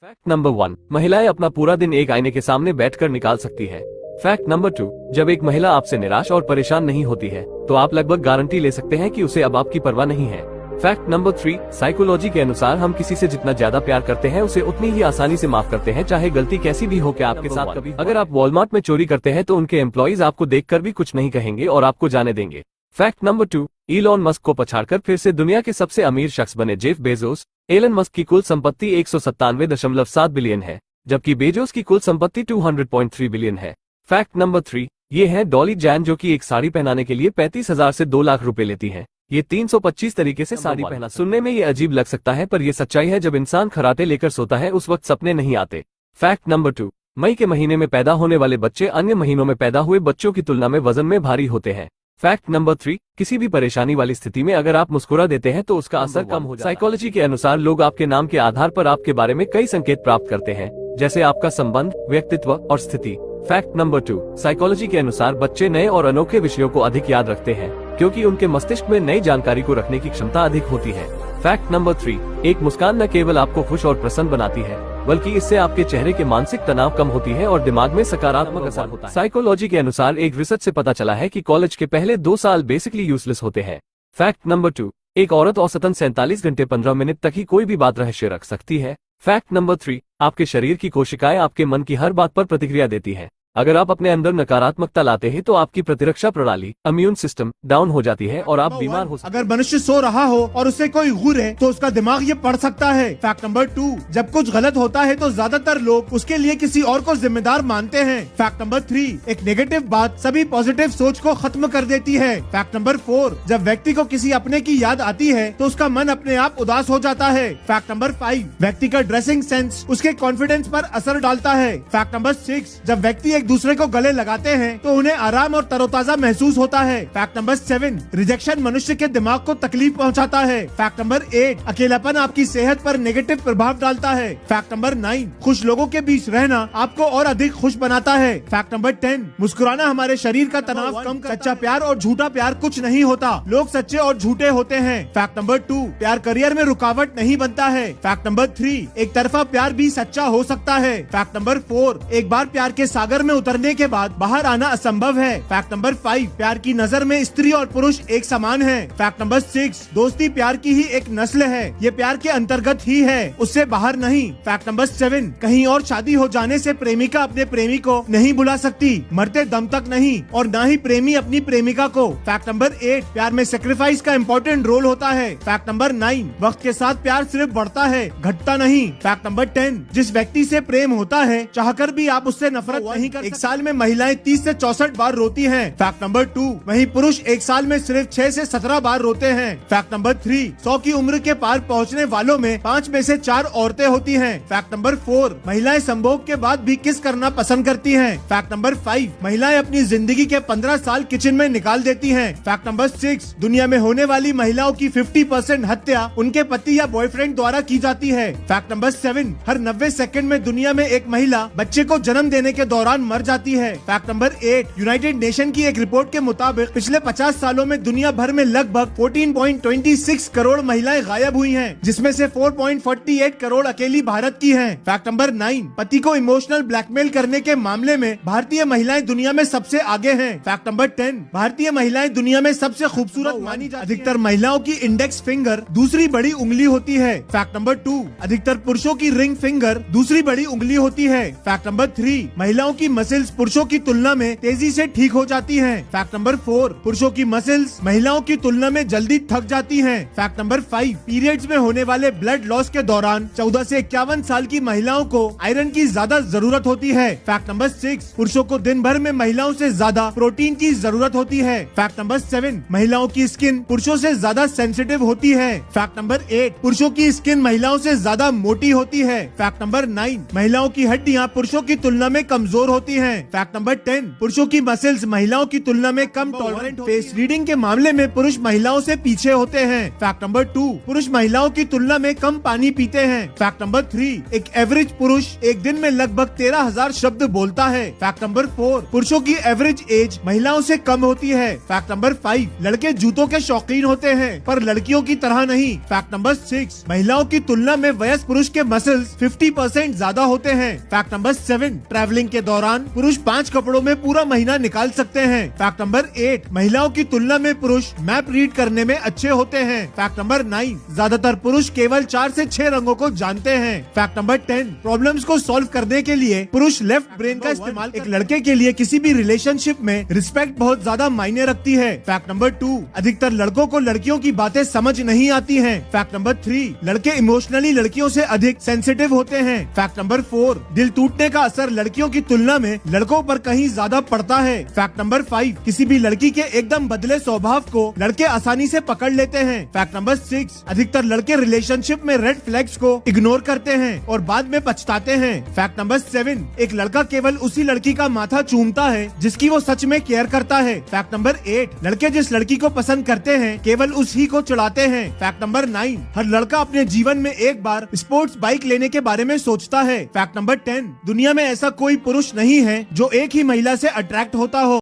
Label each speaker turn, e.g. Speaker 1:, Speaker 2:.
Speaker 1: Fact number 1, महिलाएं अपना पूरा दिन एक आईने के सामने बैठकर निकाल सकती है। फैक्ट नंबर 2, जब एक महिला आपसे निराश और परेशान नहीं होती है तो आप लगभग गारंटी ले सकते हैं कि उसे अब आपकी परवाह नहीं है। फैक्ट नंबर 3, साइकोलॉजी के अनुसार हम किसी से जितना ज्यादा प्यार करते हैं उसे उतनी ही आसानी से माफ करते हैं, चाहे गलती कैसी भी हो। क्या आपके साथ कभी अगर आप वॉलमार्ट में चोरी करते हैं तो उनके एम्प्लॉइज आपको देखकर भी कुछ नहीं कहेंगे और आपको जाने देंगे। फैक्ट नंबर 2, इलॉन मस्क को पछाड़कर फिर से दुनिया के सबसे अमीर शख्स बने जेफ बेजोस। एलन मस्क की कुल संपत्ति 197.7 बिलियन है, जबकि बेजोस की कुल संपत्ति 200.3 बिलियन है। फैक्ट नंबर 3, ये है डॉली जैन, जो कि एक साड़ी पहनाने के लिए 35,000 से 2 लाख रुपए लेती हैं। ये 325 तरीके से साड़ी पहना। सुनने में ये अजीब लग सकता है, पर ये सच्चाई है। जब इंसान खराटे लेकर सोता है उस वक्त सपने नहीं आते। फैक्ट नंबर 2, मई के महीने में पैदा होने वाले बच्चे अन्य महीनों में पैदा हुए बच्चों की तुलना में वजन में भारी होते हैं। फैक्ट नंबर 3, किसी भी परेशानी वाली स्थिति में अगर आप मुस्कुरा देते हैं तो उसका असर कम हो जाता है। साइकोलॉजी के अनुसार लोग आपके नाम के आधार पर आपके बारे में कई संकेत प्राप्त करते हैं, जैसे आपका संबंध, व्यक्तित्व और स्थिति। फैक्ट नंबर 2, साइकोलॉजी के अनुसार बच्चे नए और अनोखे विषयों को अधिक याद रखते हैं क्योंकि उनके मस्तिष्क में नई जानकारी को रखने की क्षमता अधिक होती है। फैक्ट नंबर 3, एक मुस्कान न केवल आपको खुश और प्रसन्न बनाती है, बल्कि इससे आपके चेहरे के मानसिक तनाव कम होती है और दिमाग में सकारात्मक असर होता है। साइकोलॉजी के अनुसार एक रिसर्च से पता चला है कि कॉलेज के पहले 2 साल बेसिकली यूजलेस होते हैं। फैक्ट नंबर 2, एक औरत औसतन 47 घंटे 15 मिनट तक ही कोई भी बात रहस्य रख सकती है। फैक्ट नंबर 3, आपके शरीर की कोशिकाएं आपके मन की हर बात पर प्रतिक्रिया देती है। अगर आप अपने अंदर नकारात्मकता लाते हैं तो आपकी प्रतिरक्षा प्रणाली, इम्यून सिस्टम डाउन हो जाती है और आप बीमार हो सकते हैं।
Speaker 2: अगर मनुष्य सो रहा हो और उसे कोई गुर है तो उसका दिमाग ये पढ़ सकता है। फैक्ट नंबर 2, जब कुछ गलत होता है तो ज्यादातर लोग उसके लिए किसी और को जिम्मेदार मानते हैं। फैक्ट नंबर 3, एक नेगेटिव बात सभी पॉजिटिव सोच को खत्म कर देती है। फैक्ट नंबर 4, जब व्यक्ति को किसी अपने की याद आती है तो उसका मन अपने आप उदास हो जाता है। फैक्ट नंबर 5, व्यक्ति का ड्रेसिंग सेंस उसके कॉन्फिडेंस पर असर डालता है। फैक्ट नंबर 6, जब व्यक्ति एक दूसरे को गले लगाते हैं तो उन्हें आराम और तरोताजा महसूस होता है। फैक्ट नंबर 7, रिजेक्शन मनुष्य के दिमाग को तकलीफ पहुंचाता है। फैक्ट नंबर 8, अकेलापन आपकी सेहत पर नेगेटिव प्रभाव डालता है। फैक्ट नंबर 9, खुश लोगों के बीच रहना आपको और अधिक खुश बनाता है। फैक्ट नंबर 10, मुस्कुराना हमारे शरीर का तनाव कम करता है। सच्चा प्यार और झूठा प्यार कुछ नहीं होता, लोग सच्चे और झूठे होते हैं। फैक्ट नंबर 2, प्यार करियर में रुकावट नहीं बनता है। फैक्ट नंबर 3, एक तरफा प्यार भी सच्चा हो सकता है। फैक्ट नंबर 4, एक बार प्यार के सागर में उतरने के बाद बाहर आना असंभव है। फैक्ट नंबर 5, प्यार की नजर में स्त्री और पुरुष एक समान है। फैक्ट नंबर 6, दोस्ती प्यार की ही एक नस्ल है, ये प्यार के अंतर्गत ही है, उससे बाहर नहीं। फैक्ट नंबर 7, कहीं और शादी हो जाने से प्रेमिका अपने प्रेमी को नहीं बुला सकती, मरते दम तक नहीं, और न ही प्रेमी अपनी प्रेमिका को। फैक्ट नंबर 8, प्यार में सेक्रीफाइस का इम्पोर्टेंट रोल होता है। फैक्ट नंबर 9, वक्त के साथ प्यार सिर्फ बढ़ता है, घटता नहीं। फैक्ट नंबर 10, जिस व्यक्ति से प्रेम होता है चाहकर भी आप उससे नफरत नहीं कर सकते। एक साल में महिलाएं 30 से 64 बार रोती हैं। फैक्ट नंबर 2, वहीं पुरुष एक साल में सिर्फ 6 से 17 बार रोते हैं। फैक्ट नंबर 3, 100 की उम्र के पार पहुंचने वालों में 5 में से 4 औरतें होती हैं। फैक्ट नंबर 4, महिलाएं संभोग के बाद भी किस करना पसंद करती हैं। फैक्ट नंबर 5, महिलाएं अपनी जिंदगी के 15 साल किचन में निकाल देती हैं। फैक्ट नंबर 6, दुनिया में होने वाली महिलाओं की 50% हत्या उनके पति या बॉयफ्रेंड द्वारा की जाती है। फैक्ट नंबर 7, हर 90 सेकंड में दुनिया में एक महिला बच्चे को जन्म देने के दौरान मर जाती है। फैक्ट नंबर 8, यूनाइटेड नेशन की एक रिपोर्ट के मुताबिक पिछले 50 सालों में दुनिया भर में लगभग 14.26 करोड़ महिलाएं गायब हुई हैं, जिसमें से 4.48 करोड़ अकेली भारत की हैं। फैक्ट नंबर 9, पति को इमोशनल ब्लैकमेल करने के मामले में भारतीय महिलाएं दुनिया में सबसे आगे हैं। फैक्ट नंबर 10, भारतीय महिलाएं दुनिया में सबसे खूबसूरत मानी जाती हैं। अधिकतर महिलाओं की इंडेक्स फिंगर दूसरी बड़ी उंगली होती है। फैक्ट नंबर 2, अधिकतर पुरुषों की रिंग फिंगर दूसरी बड़ी उंगली होती है। फैक्ट नंबर 3, महिलाओं की मसल्स पुरुषों की तुलना में तेजी से ठीक हो जाती हैं। फैक्ट नंबर 4, पुरुषों की मसल्स महिलाओं की तुलना में जल्दी थक जाती हैं। फैक्ट नंबर 5, पीरियड्स में होने वाले ब्लड लॉस के दौरान 14 से 51 साल की महिलाओं को आयरन की ज्यादा जरूरत होती है। फैक्ट नंबर 6, पुरुषों को दिन भर में महिलाओं से ज्यादा प्रोटीन की जरूरत होती है। फैक्ट नंबर 7, महिलाओं की स्किन पुरुषों से ज्यादा सेंसिटिव होती है। फैक्ट नंबर 8, पुरुषों की स्किन महिलाओं से ज्यादा मोटी होती है। फैक्ट नंबर 9, महिलाओं की हड्डियां पुरुषों की तुलना में कमजोर होती होती हैं। फैक्ट नंबर 10, पुरुषों की मसल्स महिलाओं की तुलना में कम टॉलरेंट फेस रीडिंग के मामले में पुरुष महिलाओं से पीछे होते हैं। फैक्ट नंबर 2, पुरुष महिलाओं की तुलना में कम पानी पीते हैं। फैक्ट नंबर 3, एक एवरेज पुरुष एक दिन में लगभग 13,000 शब्द बोलता है। फैक्ट नंबर 4, पुरुषों की एवरेज एज महिलाओं से कम होती है। फैक्ट नंबर 5, लड़के जूतों के शौकीन होते हैं पर लड़कियों की तरह नहीं। फैक्ट नंबर 6, महिलाओं की तुलना में वयस्क पुरुष के मसल्स 50% ज्यादा होते हैं। फैक्ट नंबर 7, ट्रैवलिंग के दौरान पुरुष 5 कपड़ों में पूरा महीना निकाल सकते हैं। फैक्ट नंबर 8, महिलाओं की तुलना में पुरुष मैप रीड करने में अच्छे होते हैं। फैक्ट नंबर 9, ज्यादातर पुरुष केवल 4 से 6 रंगों को जानते हैं। फैक्ट नंबर 10, प्रॉब्लम्स को सॉल्व करने के लिए पुरुष लेफ्ट ब्रेन का इस्तेमाल एक लड़के के लिए किसी भी रिलेशनशिप में रिस्पेक्ट बहुत ज्यादा मायने रखती है। फैक्ट नंबर 2, अधिकतर लड़कों को लड़कियों की बातें समझ नहीं आती हैं। फैक्ट नंबर 3, लड़के इमोशनली लड़कियों से अधिक सेंसिटिव होते हैं। फैक्ट नंबर 4, दिल टूटने का असर लड़कियों की तुलना में लड़कों पर कहीं ज्यादा पड़ता है। फैक्ट नंबर 5, किसी भी लड़की के एकदम बदले स्वभाव को लड़के आसानी से पकड़ लेते हैं। फैक्ट नंबर 6, अधिकतर लड़के रिलेशनशिप में रेड फ्लैग्स को इग्नोर करते हैं और बाद में पछताते हैं। फैक्ट नंबर 7, एक लड़का केवल उसी लड़की का माथा चूमता है जिसकी वो सच में केयर करता है। फैक्ट नंबर 8, लड़के जिस लड़की को पसंद करते हैं केवल उसी को चढ़ाते हैं। फैक्ट नंबर 9, हर लड़का अपने जीवन में एक बार स्पोर्ट्स बाइक लेने के बारे में सोचता है। फैक्ट नंबर 10, दुनिया में ऐसा कोई पुरुष नहीं है जो एक ही महिला से अट्रैक्ट होता हो।